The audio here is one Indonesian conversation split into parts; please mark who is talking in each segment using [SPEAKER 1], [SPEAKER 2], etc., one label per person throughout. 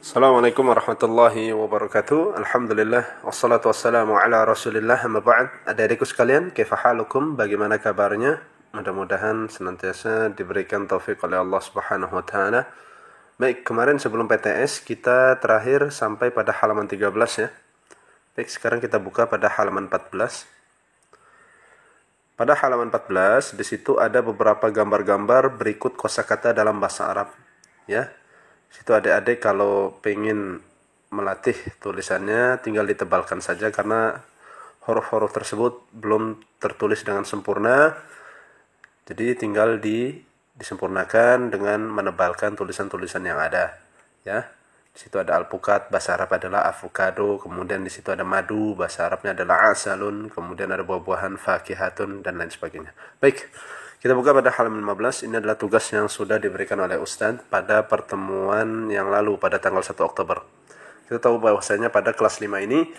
[SPEAKER 1] Assalamualaikum warahmatullahi wabarakatuh. Alhamdulillah wassalatu wassalamu ala Rasulillah amma ba'd. Adik-adikku sekalian, kaifa halukum? Bagaimana kabarnya? Mudah-mudahan senantiasa diberikan taufik oleh Allah Subhanahu wa taala. Baik, kemarin sebelum PTS kita terakhir sampai pada halaman 13 ya. Baik, sekarang kita buka pada halaman 14. Pada halaman 14 di situ ada beberapa gambar-gambar berikut kosakata dalam bahasa Arab ya. Situ adik-adik kalau pengen melatih tulisannya tinggal ditebalkan saja karena huruf-huruf tersebut belum tertulis dengan sempurna. Jadi tinggal disempurnakan dengan menebalkan tulisan-tulisan yang ada. Ya. Di situ ada alpukat, bahasa Arab adalah avocado, kemudian di situ ada madu, bahasa Arabnya adalah asalun, kemudian ada buah-buahan fakihatun dan lain sebagainya. Baik. Kita buka pada halaman 15. Ini adalah tugas yang sudah diberikan oleh Ustadz pada pertemuan yang lalu pada tanggal 1 Oktober. Kita tahu bahwasanya pada kelas 5 ini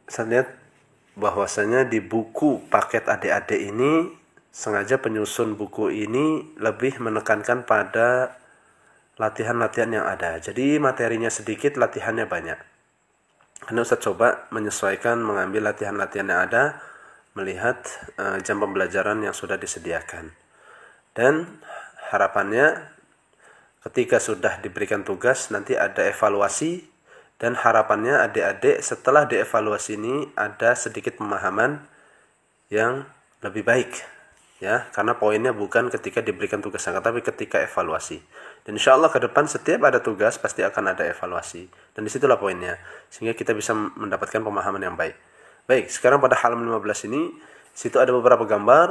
[SPEAKER 1] saya lihat bahwasanya di buku paket adik-adik ini sengaja penyusun buku ini lebih menekankan pada latihan-latihan yang ada. Jadi materinya sedikit, latihannya banyak. Karena Ustadz coba menyesuaikan mengambil latihan-latihan yang ada melihat jam pembelajaran yang sudah disediakan. Dan harapannya ketika sudah diberikan tugas nanti ada evaluasi dan harapannya adik-adik setelah dievaluasi ini ada sedikit pemahaman yang lebih baik ya, karena poinnya bukan ketika diberikan tugas tapi ketika evaluasi. Dan insya Allah ke depan setiap ada tugas pasti akan ada evaluasi dan disitulah poinnya sehingga kita bisa mendapatkan pemahaman yang baik. Baik, sekarang pada halaman 15 ini, situ ada beberapa gambar.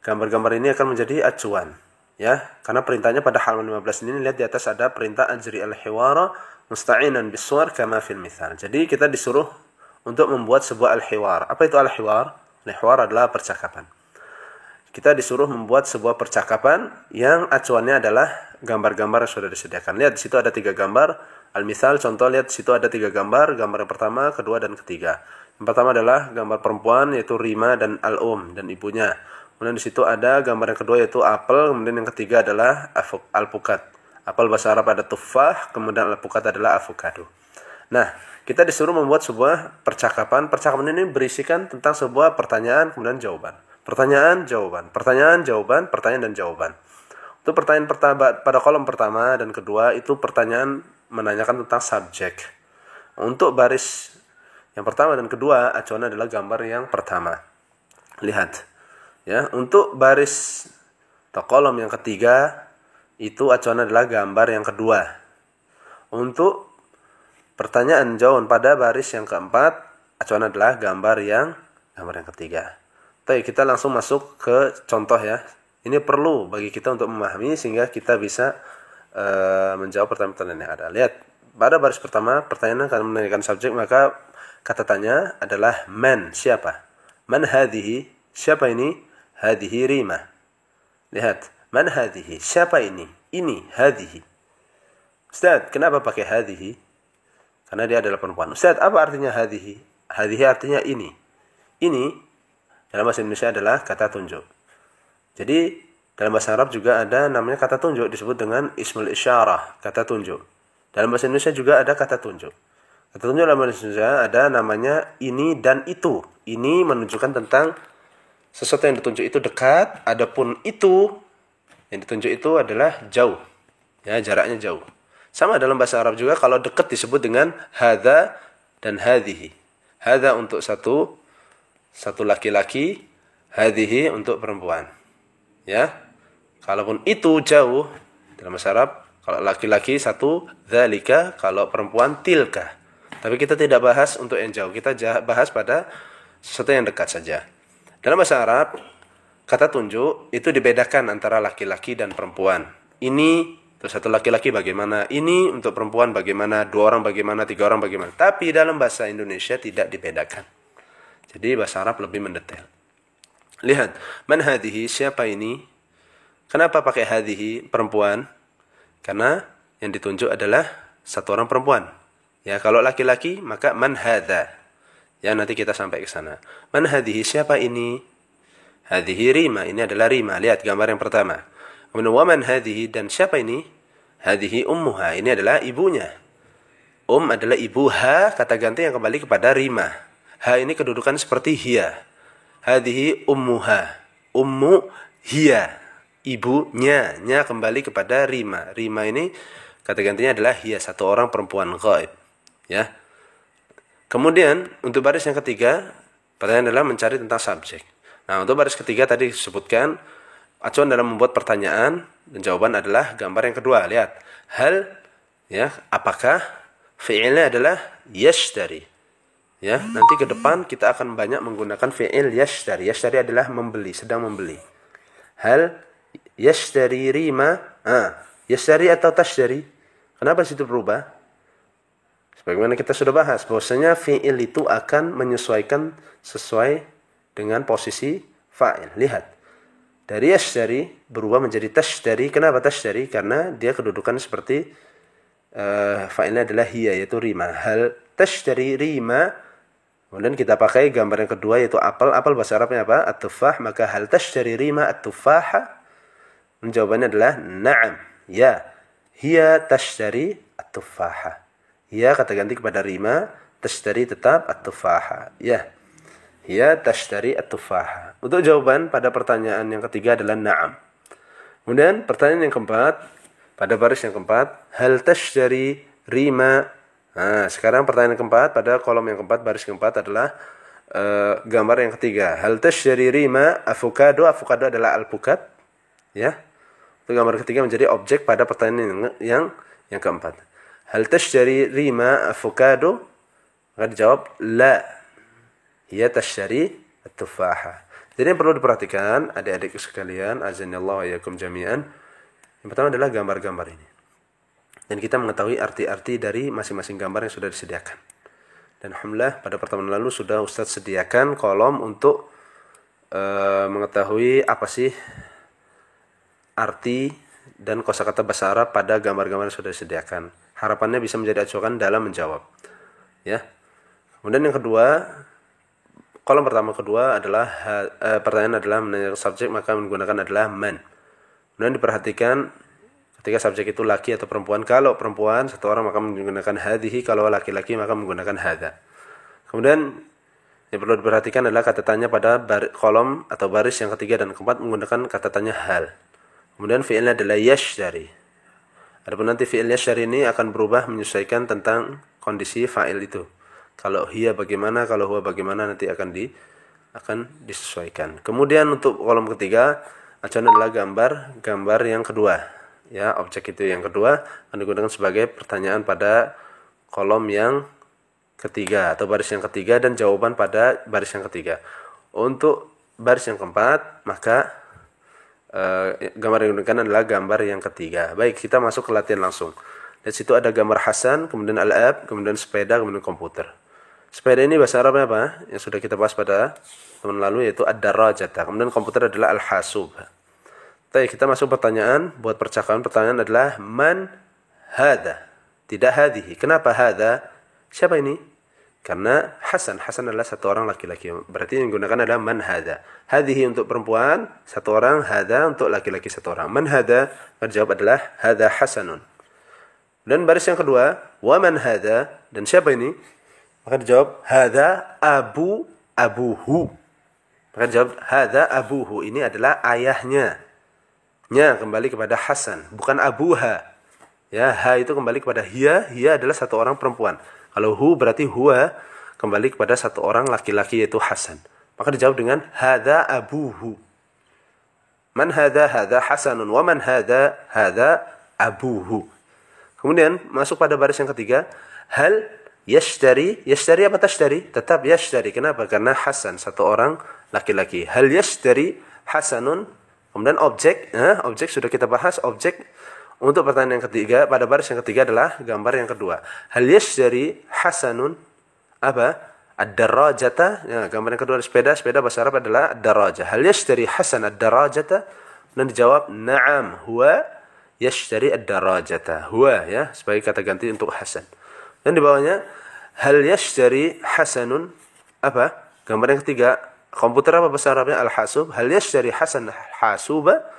[SPEAKER 1] Gambar-gambar ini akan menjadi acuan. Ya, karena perintahnya pada halaman 15 ini, lihat di atas ada perintah ajri al-hiwara musta'inan biswar kama fil mithal. Jadi kita disuruh untuk membuat sebuah al-hiwar. Apa itu al-hiwar? Al-hiwar adalah percakapan. Kita disuruh membuat sebuah percakapan yang acuannya adalah gambar-gambar yang sudah disediakan. Lihat di situ ada 3 gambar. Al-mithal, contoh lihat di situ ada 3 gambar. Gambar yang pertama, kedua, dan ketiga. Yang pertama adalah gambar perempuan yaitu Rima dan Al-Um dan ibunya. Kemudian di situ ada gambar yang kedua yaitu apel, kemudian yang ketiga adalah alpukat. Apel bahasa Arab ada tufah, kemudian alpukat adalah avocado. Nah, kita disuruh membuat sebuah percakapan. Percakapan ini berisikan tentang sebuah pertanyaan kemudian jawaban. Pertanyaan, jawaban, pertanyaan, jawaban, pertanyaan dan jawaban. Untuk pertanyaan pertama pada kolom pertama dan kedua itu pertanyaan menanyakan tentang subjek. Untuk baris yang pertama dan kedua, acuan adalah gambar yang pertama. Lihat. Ya, untuk baris atau kolom yang ketiga, itu acuan adalah gambar yang kedua. Untuk pertanyaan jawaban pada baris yang keempat, acuan adalah gambar yang ketiga. Baik, kita langsung masuk ke contoh ya. Ini perlu bagi kita untuk memahami sehingga kita bisa menjawab pertanyaan-pertanyaan yang ada. Lihat, pada baris pertama, pertanyaan akan menanyakan subjek, maka kata tanya adalah man, siapa? Man hadhihi, siapa ini? Hadhihi Rima. Lihat, man hadhihi, siapa ini? Ini, hadhihi. Ustaz, kenapa pakai hadhihi? Karena dia adalah perempuan. Ustaz, apa artinya hadhihi? Hadhihi artinya ini. Ini, dalam bahasa Indonesia adalah kata tunjuk. Jadi, dalam bahasa Arab juga ada namanya kata tunjuk, disebut dengan ismul isyarah, kata tunjuk. Dalam bahasa Indonesia juga ada kata tunjuk. Kata tunjuk dalam bahasa Indonesia ada namanya ini dan itu. Ini menunjukkan tentang sesuatu yang ditunjuk itu dekat, adapun itu yang ditunjuk itu adalah jauh. Ya, jaraknya jauh. Sama dalam bahasa Arab juga kalau dekat disebut dengan hadza dan hadhihi. Hadza untuk satu laki-laki, hadhihi untuk perempuan. Ya. Kalaupun itu jauh dalam bahasa Arab, kalau laki-laki satu, dzalika, kalau perempuan tilka. Tapi kita tidak bahas untuk yang jauh. Kita bahas pada sesuatu yang dekat saja. Dalam bahasa Arab, kata tunjuk itu dibedakan antara laki-laki dan perempuan. Ini untuk satu laki-laki bagaimana, ini untuk perempuan bagaimana, 2 orang bagaimana, 3 orang bagaimana. Tapi dalam bahasa Indonesia tidak dibedakan. Jadi bahasa Arab lebih mendetail. Lihat, man hadhihi, siapa ini? Kenapa pakai hadhihi, perempuan? Karena yang ditunjuk adalah satu orang perempuan. Ya, kalau laki-laki maka man hadza. Ya, nanti kita sampai ke sana. Man hadhihi, siapa ini? Hadhihi Rima, ini adalah Rima. Lihat gambar yang pertama. Kemudian wa man hadhihi, dan siapa ini? Hadhihi ummuha, ini adalah ibunya. Adalah ibu, ha kata ganti yang kembali kepada rima. Ha ini kedudukan seperti hiya. Hadhihi ummuha. Ummu hiya, ibunya. Nya kembali kepada rima. Rima ini kata gantinya adalah hiya, satu orang perempuan ghaib. Ya. Kemudian untuk baris yang ketiga, pertanyaan adalah mencari tentang subjek. Nah, untuk baris ketiga tadi disebutkan acuan dalam membuat pertanyaan dan jawaban adalah gambar yang kedua. Lihat. Hal, ya, apakah fi'ilnya adalah yashtari. Ya, nanti ke depan kita akan banyak menggunakan fi'il yashtari. Yashtari adalah membeli, sedang membeli. Hal yashtari rima, yashtari atau tashtari? Kenapa situ berubah? Sebagaimana kita sudah bahas, bahwasanya fi'il itu akan menyesuaikan sesuai dengan posisi fa'il. Lihat. Dari yashtari berubah menjadi tashtari. Kenapa tashtari? Karena dia kedudukan seperti fa'ilnya adalah hiya, yaitu rima. Hal tashtari rima. Kemudian kita pakai gambar yang kedua, yaitu apel. Apel bahasa Arabnya apa? At-tufah. Maka hal tashtari rima at-tufaha. Jawabannya adalah na'am. Ya. Hiya tashtari at-tufaha. Hiya kata ganti kepada rima. Tashtari tetap at-tufaha. Ya. Hiya tashtari at-tufaha. Untuk jawaban pada pertanyaan yang ketiga adalah na'am. Kemudian pertanyaan yang keempat, pada baris yang keempat, hal tashtari rima. Nah, sekarang pertanyaan yang keempat, pada kolom yang keempat, baris keempat adalah gambar yang ketiga. Hal tashtari rima avocado. Avocado adalah alpukat. Ya. Untuk gambar ketiga menjadi objek pada pertanyaan yang keempat. Hal tashtari rima avocado? Maka dijawab la. Hiya tashtari at-tufaha. Jadi yang perlu diperhatikan adik-adik sekalian, azanillahu wa iyyakum jami'an. Yang pertama adalah gambar-gambar ini. Dan kita mengetahui arti-arti dari masing-masing gambar yang sudah disediakan. Dan alhamdulillah pada pertemuan lalu sudah Ustadz sediakan kolom untuk mengetahui apa sih arti dan kosakata bahasa Arab pada gambar-gambar yang sudah disediakan. Harapannya bisa menjadi acuan dalam menjawab. Ya. Kemudian yang kedua, kolom pertama kedua adalah pertanyaan adalah menanyakan subjek, maka menggunakan adalah man. Kemudian diperhatikan ketika subjek itu laki atau perempuan. Kalau perempuan satu orang maka menggunakan hadhihi, kalau laki-laki maka menggunakan hadza. Kemudian yang perlu diperhatikan adalah kata tanya pada kolom atau baris yang ketiga dan keempat menggunakan kata tanya hal. Kemudian fi'ilnya adalah yashtari. Adapun nanti fi'il yashtari ini akan berubah menyesuaikan tentang kondisi fa'il itu. Kalau hiya bagaimana, kalau huwa bagaimana, nanti akan disesuaikan. Kemudian untuk kolom ketiga, acuan adalah gambar yang kedua. Ya, objek itu yang kedua akan digunakan sebagai pertanyaan pada kolom yang ketiga atau baris yang ketiga dan jawaban pada baris yang ketiga. Untuk baris yang keempat, maka gambar yang digunakan adalah gambar yang ketiga. Baik, kita masuk ke latihan langsung. Di situ ada gambar Hasan, kemudian al-ab, kemudian sepeda, kemudian komputer. Sepeda ini bahasa Arabnya apa? Yang sudah kita bahas pada teman lalu, yaitu ad-darajata. Kemudian komputer adalah al-hasub. Baik, kita masuk pertanyaan. Buat percakapan pertanyaan adalah man hadha, tidak hadhihi. Kenapa hadha? Siapa ini? Karena Hasan adalah satu orang laki-laki. Berarti yang digunakan adalah man hadha. Hadhihi untuk perempuan satu orang, hadha untuk laki-laki satu orang. Man hadha, terjawab adalah hadha Hasanun. Dan baris yang kedua, wa man hadha, dan siapa ini? Maka dijawab hadza abuhu. Maka dijawab hadza abuhu, ini adalah ayahnya. Nya kembali kepada Hasan, bukan abuha. Ya, ha itu kembali kepada hiya adalah satu orang perempuan. Kalau hu berarti huwa kembali kepada satu orang laki-laki yaitu Hasan. Maka dijawab dengan hadza abuhu. Man hadza? Hadza Hasanun. Wa man hadza? Hadza abuhu. Kemudian masuk pada baris yang ketiga, hal yashtari apa tashtari? Tetap yashtari. Kenapa? Karena Hasan satu orang laki-laki. Hal yashtari Hasanun. Kemudian objek sudah kita bahas. Objek untuk pertanyaan yang ketiga pada baris yang ketiga adalah gambar yang kedua. Hal yashtari Hasanun apa? Ad-darajata. Ya, gambar yang kedua sepeda bahasa Arab adalah ad-darajah. Hal yashtari Hasan ad-darajata? Dan dijawab na'am, huwa yashtari ad-darajata. Huwa, ya, sebagai kata ganti untuk Hasan. Dan di bawahnya hal yashtari Hasanun apa? Gambar yang ketiga, komputer apa bahasa Arabnya? Al-hasub. Hal yashtari Hasan hasuba?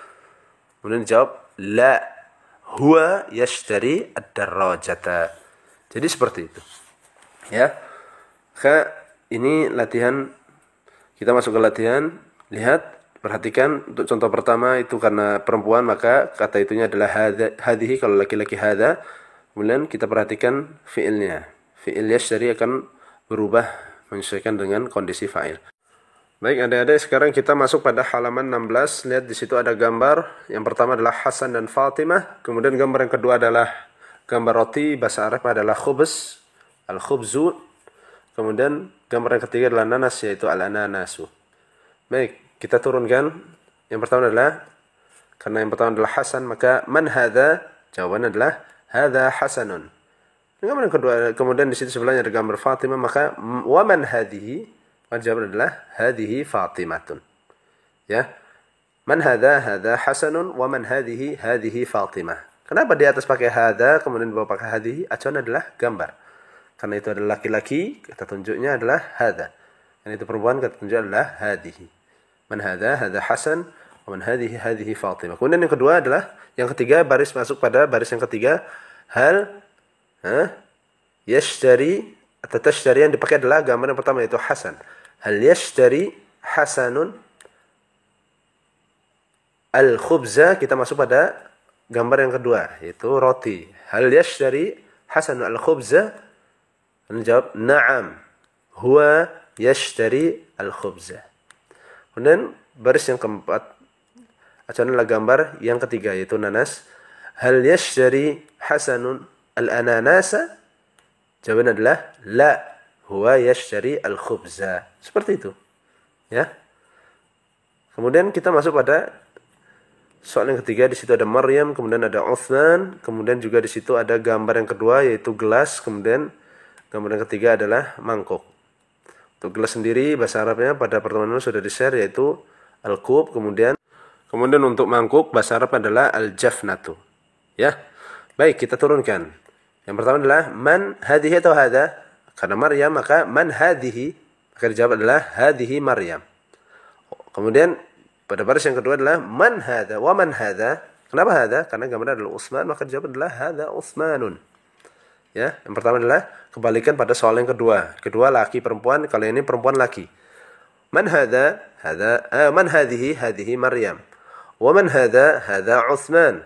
[SPEAKER 1] Kemudian dijawab la, huwa yashtari ad-darrajata. Jadi seperti itu. Ya. Maka ini latihan, kita masuk ke latihan. Lihat, perhatikan untuk contoh pertama itu karena perempuan maka kata itunya adalah hadhihi, kalau laki-laki hadha. Kemudian kita perhatikan fiilnya. Fiil yashtari akan berubah menyesuaikan dengan kondisi fa'il. Baik adik-adik, sekarang kita masuk pada halaman 16. Lihat di situ ada gambar. Yang pertama adalah Hasan dan Fatimah. Kemudian gambar yang kedua adalah gambar roti, bahasa Arab adalah khubz, al-khubzu. Kemudian gambar yang ketiga adalah nanas, yaitu al-ananasu. Baik, kita turunkan. Yang pertama adalah, karena yang pertama adalah Hasan, maka man hadha? Jawabannya adalah hadha Hasanun. Gambar yang kedua, kemudian di situ sebelahnya ada gambar Fatimah, maka wa man hadhihi? Jawaban adalah hadhihi Fatimatun. Ya. Man hadha? Hadha Hasanun, wa man hadhihi? Hadhihi Fatimah. Kenapa di atas pakai hadha kemudian di bawah pakai hadhihi? Acuan adalah gambar. Karena itu adalah laki-laki, kata tunjuknya adalah hadha. Dan itu perempuan, kata tunjuknya adalah hadhihi. Man hadha? Hadha Hasan, wa man hadhihi? Hadhihi Fatimah. Kemudian yang kedua adalah, yang ketiga baris masuk pada baris yang ketiga. Hal yashtari atau tashtari, yang dipakai adalah gambar yang pertama yaitu Hasan. Hal yashtari Hasanun al-khubza, kita masuk pada gambar yang kedua yaitu roti. Hal yashtari Hasanun al-khubza? Menjawab na'am, huwa yashtari al-khubza. Kemudian baris yang keempat acuan adalah gambar yang ketiga yaitu nanas. Hal yashtari Hasanun al-ananasa? Jawaban adalah la, huwa yashtari al-khubza. Seperti itu. Ya. Kemudian kita masuk pada soal yang ketiga. Di situ ada Maryam, kemudian ada Uthman, kemudian juga di situ ada gambar yang kedua yaitu gelas, kemudian gambar yang ketiga adalah mangkuk. Untuk gelas sendiri bahasa Arabnya pada pertemuan ini sudah di-share yaitu al-kub, kemudian untuk mangkuk bahasa Arab adalah al-jafnatu. Ya. Baik, kita turunkan. Yang pertama adalah man hadhihi atau hadha? Karena Maryam maka man hadhihi, maka dijawab adalah hadhihi Maryam. Kemudian pada baris yang kedua adalah man hadha wa man hadha? Kenapa hadha? Karena gambarnya adalah Utsman, maka dijawab adalah hadha Utsmanun. Ya, yang pertama adalah kebalikan pada soal yang kedua. Kedua laki perempuan, kalau ini perempuan laki. Man hadha? Hadha man hadhihi? Hadhihi Maryam. Wa man hadha? Hadha Utsman.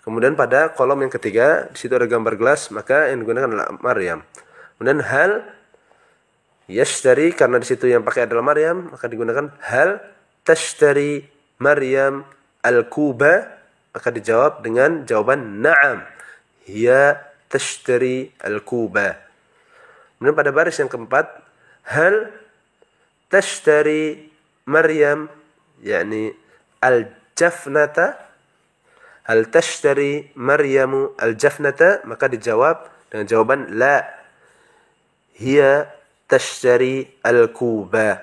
[SPEAKER 1] Kemudian pada kolom yang ketiga, di situ ada gambar gelas, maka yang digunakan adalah Maryam. Kemudian hal yashtari, karena di situ yang pakai adalah Maryam, maka digunakan hal tashtari Maryam al-kuba, maka dijawab dengan jawaban na'am, hiya tashtari al-kuba. Kemudian pada baris yang keempat, hal tashtari Maryam, yakni al-jafnata, hal tashtari Maryamu al-jafnata, maka dijawab dengan jawaban la, hiya tashtari al-kuba.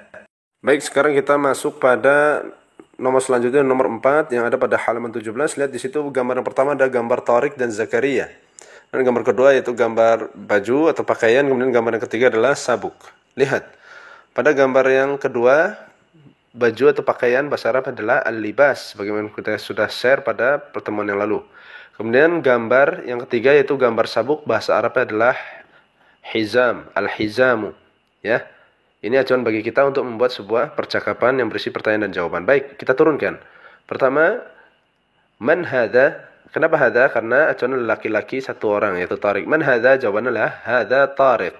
[SPEAKER 1] Baik, sekarang kita masuk pada nomor selanjutnya, nomor 4 yang ada pada halaman 17. Lihat di situ gambar yang pertama ada gambar Tariq dan Zakaria. Dan gambar kedua yaitu gambar baju atau pakaian, kemudian gambar yang ketiga adalah sabuk. Lihat. Pada gambar yang kedua, baju atau pakaian bahasa Arab adalah al-libas, sebagaimana kita sudah share pada pertemuan yang lalu. Kemudian gambar yang ketiga yaitu gambar sabuk, bahasa Arab adalah hizam, al-hizamu. Ya. Ini acuan bagi kita untuk membuat sebuah percakapan yang berisi pertanyaan dan jawaban. Baik, kita turunkan. Pertama, man hadha? Kenapa hadha? Karena acuan laki-laki satu orang yaitu Tariq. Man hadha? Jawabannya adalah hadha Tariq.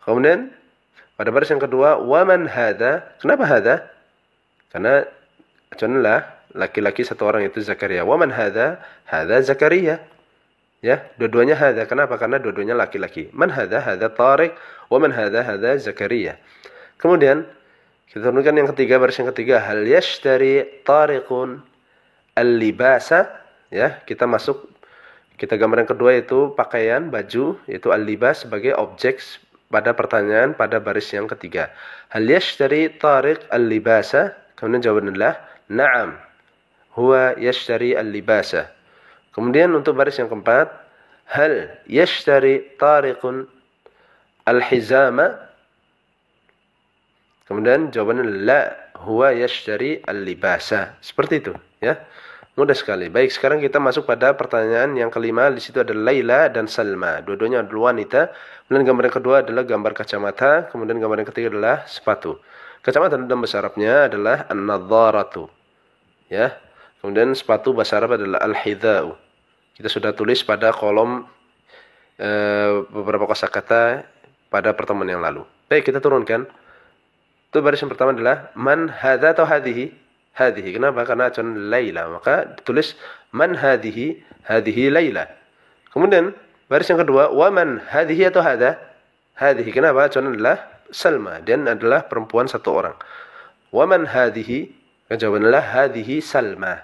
[SPEAKER 1] Kemudian pada baris yang kedua, wa man hadha? Kenapa hadha? Karena acuan adalah laki-laki satu orang yaitu Zakaria. Wa man hadha? Hadha Zakaria. Ya, dua-duanya hadha. Kenapa? Karena dua-duanya laki-laki. Man hadha? Hadha Tariq. Wa man hadha? Hadha Zakaria. Kemudian kita turunkan yang ketiga, baris yang ketiga, hal yashtari Tariqun al-libasa. Ya, kita gambar yang kedua yaitu pakaian, baju, yaitu al-libas sebagai objek pada pertanyaan pada baris yang ketiga. Hal yashtari Tariq al-libasa? Kemudian jawabannya adalah na'am, huwa yashtari al-libasa. Kemudian untuk baris yang keempat, hal yashtari Tariqun al-hizama? Kemudian jawabannya la, huwa yashtari al-libasa. Seperti itu, ya. Mudah sekali. Baik, sekarang kita masuk pada pertanyaan yang kelima. Di situ ada Laila dan Salma. Dua-duanya adalah wanita. Kemudian gambar yang kedua adalah gambar kacamata. Kemudian gambar yang ketiga adalah sepatu. Kacamata dalam bahasa Arabnya adalah an-nadharatu. Ya. Kemudian sepatu bahasa Arab adalah al-hidha'u. Kita sudah tulis pada kolom beberapa kosakata pada pertemuan yang lalu. Baik, kita turunkan. Itu baris yang pertama adalah man hadza atau hadhihi? Hadhihi. Kenapa? Karena acuan Laila. Maka ditulis man hadhihi? Hadhihi Laila. Kemudian baris yang kedua, wa man hadhihi atau hadza? Hadhihi. Kenapa? Acuan adalah Salma dan adalah perempuan satu orang. Wa man hadhihi? Jawaban adalah hadhihi Salma.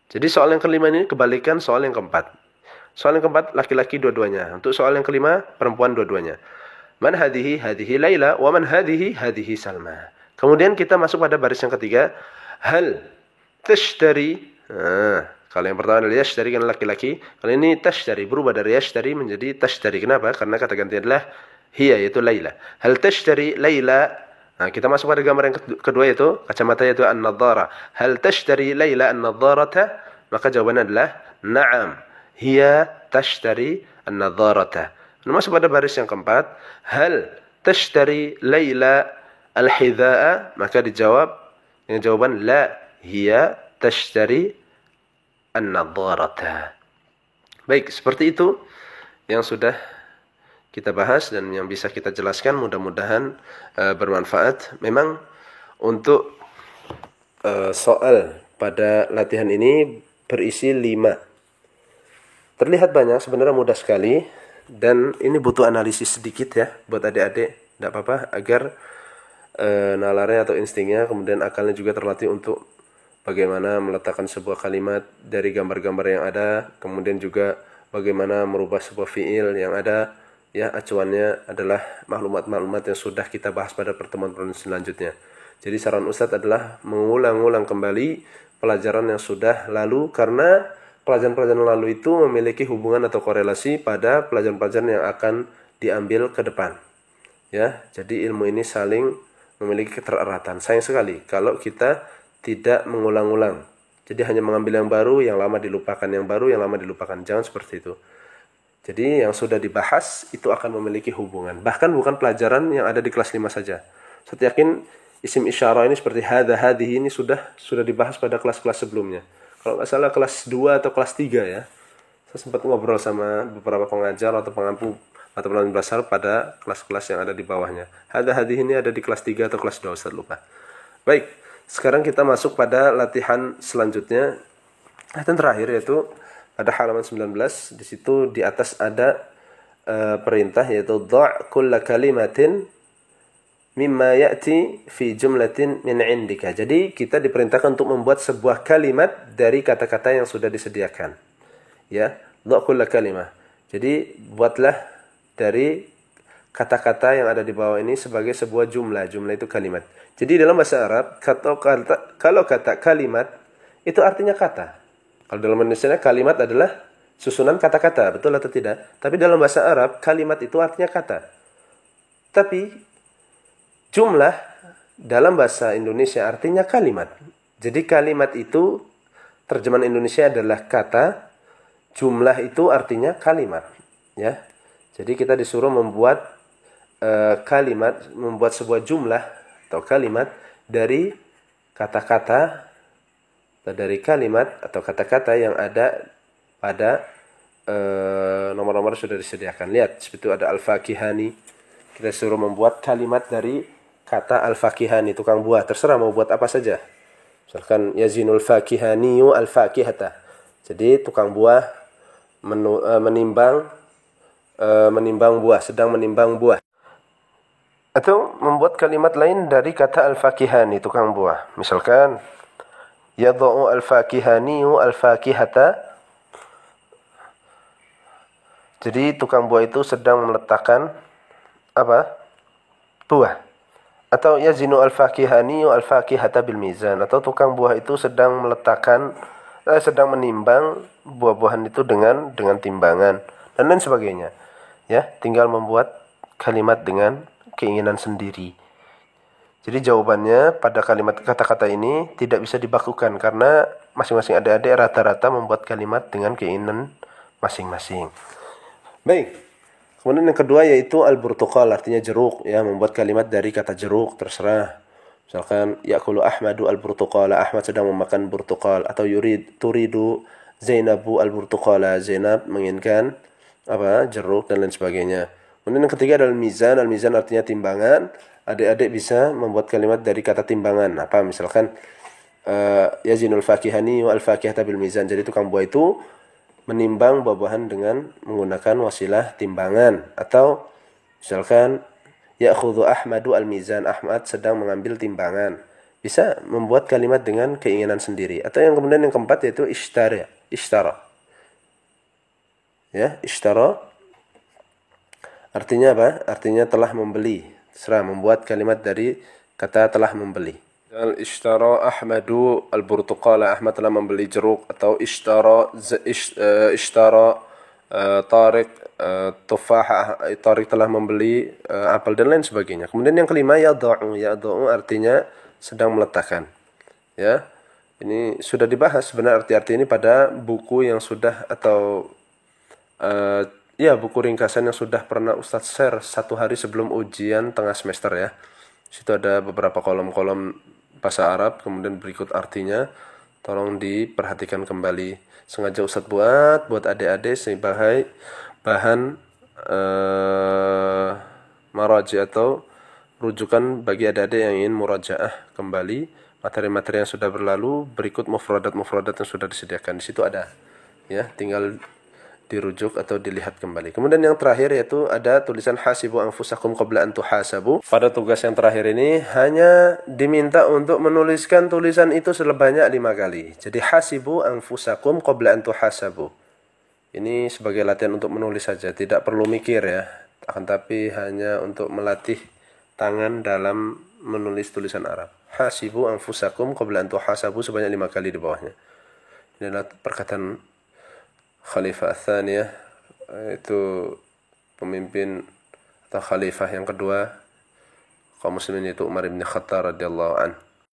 [SPEAKER 1] Jadi soal yang kelima ini kebalikan soal yang keempat. Soal yang keempat laki-laki dua-duanya. Untuk soal yang kelima perempuan dua-duanya. Man hadhihi? Hadhihi Laila. Wa man hadhihi? Hadhihi Salma. Kemudian kita masuk pada baris yang ketiga. Hal tashtari. Kalau yang pertama adalah yashtari kan laki-laki. Kalau ini tashtari berubah dari yashtari menjadi tashtari. Kenapa? Karena kata ganti adalah hiya, yaitu Laila. Hal tashtari Laila. Kita masuk pada gambar yang kedua yaitu kacamata, yaitu an-nadhara. Hal tashtari Laila an-nadharata? Maka jawabannya adalah na'am. Hiya tashtari an-nadharata. Masuk pada baris yang keempat. Hal tashtari Laila al-hidha'a? Maka dijawab yang jawaban la, hiya tashtari an-nadharata. Baik, seperti itu yang sudah kita bahas dan yang bisa kita jelaskan. Mudah-mudahan bermanfaat. Memang untuk soal pada latihan ini berisi 5. Terlihat banyak, sebenarnya mudah sekali. Dan ini butuh analisis sedikit ya buat adik-adik. Tidak apa-apa, agar nalarnya atau instingnya, kemudian akalnya juga terlatih untuk bagaimana meletakkan sebuah kalimat dari gambar-gambar yang ada, kemudian juga bagaimana merubah sebuah fiil yang ada. Ya, acuannya adalah maklumat-maklumat yang sudah kita bahas pada pertemuan-pertemuan selanjutnya. Jadi saran Ustadz adalah mengulang-ulang kembali pelajaran yang sudah lalu, karena pelajaran-pelajaran lalu itu memiliki hubungan atau korelasi pada pelajaran-pelajaran yang akan diambil ke depan. Ya, jadi ilmu ini saling memiliki ketereratan. Sayang sekali kalau kita tidak mengulang-ulang. Jadi hanya mengambil yang baru, yang lama dilupakan, yang baru, yang lama dilupakan. Jangan seperti itu. Jadi yang sudah dibahas itu akan memiliki hubungan. Bahkan bukan pelajaran yang ada di kelas 5 saja. Saya yakin isim isyarah ini seperti hadha, hadhihi ini sudah dibahas pada kelas-kelas sebelumnya. Kalau nggak salah kelas 2 atau kelas 3 ya. Saya sempat ngobrol sama beberapa pengajar atau pengampu atau pelajaran bahasa Arab pada kelas-kelas yang ada di bawahnya. Hadhihi ini ada di kelas 3 atau kelas 2, Ustaz lupa. Baik, sekarang kita masuk pada latihan selanjutnya. Latihan terakhir yaitu pada halaman 19. Di situ di atas ada perintah yaitu dha' kulla kalimatin mimma ya'ti fi jumlatin min 'indika. Jadi kita diperintahkan untuk membuat sebuah kalimat dari kata-kata yang sudah disediakan. Ya, dha' kulla kalimah. Jadi buatlah dari kata-kata yang ada di bawah ini sebagai sebuah jumlah. Jumlah itu kalimat. Jadi dalam bahasa Arab, kalau kata kalimat itu artinya kata. Kalau dalam Indonesia kalimat adalah susunan kata-kata, betul atau tidak? Tapi dalam bahasa Arab kalimat itu artinya kata. Tapi jumlah dalam bahasa Indonesia artinya kalimat. Jadi kalimat itu terjemahan Indonesia adalah kata, jumlah itu artinya kalimat, ya. Jadi kita disuruh membuat kalimat, membuat sebuah jumlah atau kalimat dari kata-kata atau dari kalimat atau kata-kata yang ada pada nomor-nomor sudah disediakan. Lihat, seperti itu ada al-fakihani. Kita suruh membuat kalimat dari kata al-fakihani, tukang buah. Terserah mau buat apa saja. Misalkan yazinul fakihaniyu al-fakihata. Jadi tukang buah menimbang buah, sedang menimbang buah. Atau membuat kalimat lain dari kata al-fakihani, tukang buah. Misalkan yadha'u al-fakihaniyu al-fakihata. Jadi tukang buah itu sedang meletakkan apa? Buah. Atau yazinu al-fakihaniyu al-fakihata bil mizan. Atau tukang buah itu sedang menimbang buah-buahan itu dengan timbangan dan lain sebagainya. Ya, tinggal membuat kalimat dengan keinginan sendiri. Jadi jawabannya pada kalimat kata-kata ini tidak bisa dibakukan karena masing-masing adik-adik rata-rata membuat kalimat dengan keinginan masing-masing. Baik. Kemudian yang kedua yaitu al-burtuqal, artinya jeruk, ya, membuat kalimat dari kata jeruk, terserah. Misalkan ya'kulu Ahmadu al-burtuqala, Ahmad sedang memakan burtuqal, atau turidu Zainabu al-burtuqala, Zainab menginginkan apa? Jeruk dan lain sebagainya. Kemudian yang ketiga adalah mizan. Al-mizan artinya timbangan. Adik-adik bisa membuat kalimat dari kata timbangan. Apa? Misalkan yazinul fakihani wal fakihata bil mizan. Jadi tukang buah itu menimbang buah-buahan dengan menggunakan wasilah timbangan. Atau misalkan ya'khudhu Ahmadu al-mizan, Ahmad sedang mengambil timbangan. Bisa membuat kalimat dengan keinginan sendiri. Atau yang kemudian yang keempat yaitu ishtara. Ya, ishtara artinya apa? Artinya telah membeli. Serah membuat kalimat dari kata telah membeli. Ishtara Ahmadu al-burtuqala, Ahmad telah membeli jeruk. Atau ishtara Tariq tufah, Tariq telah membeli apel dan lain sebagainya. Kemudian yang kelima yad'u artinya sedang meletakkan. Ya. Ini sudah dibahas sebenarnya arti-arti ini pada buku yang sudah atau ya buku ringkasan yang sudah pernah Ustadz share satu hari sebelum ujian tengah semester ya. Situ ada beberapa kolom-kolom bahasa Arab, kemudian berikut artinya. Tolong diperhatikan kembali. Sengaja Ustadz buat adik-adik sebagai bahan maraji atau rujukan bagi adik-adik yang ingin murajaah kembali materi-materi yang sudah berlalu, berikut mufradat-mufradat yang sudah disediakan. Di situ ada. Ya, tinggal dirujuk atau dilihat kembali. Kemudian yang terakhir yaitu ada tulisan hasibu anfusakum qabla an tuhasabu. Pada tugas yang terakhir ini hanya diminta untuk menuliskan tulisan itu sebanyak 5 kali. Jadi hasibu anfusakum qabla an tuhasabu. Ini sebagai latihan untuk menulis saja, tidak perlu mikir ya. Akan tapi hanya untuk melatih tangan dalam menulis tulisan Arab. Hasibu anfusakum qabla an tuhasabu sebanyak 5 kali di bawahnya. Ini adalah perkataan Khalifah Ats-Tsaniyah, itu pemimpin atau khalifah yang kedua kaum muslimin, yaitu Umar bin Khattab radhiyallahu an.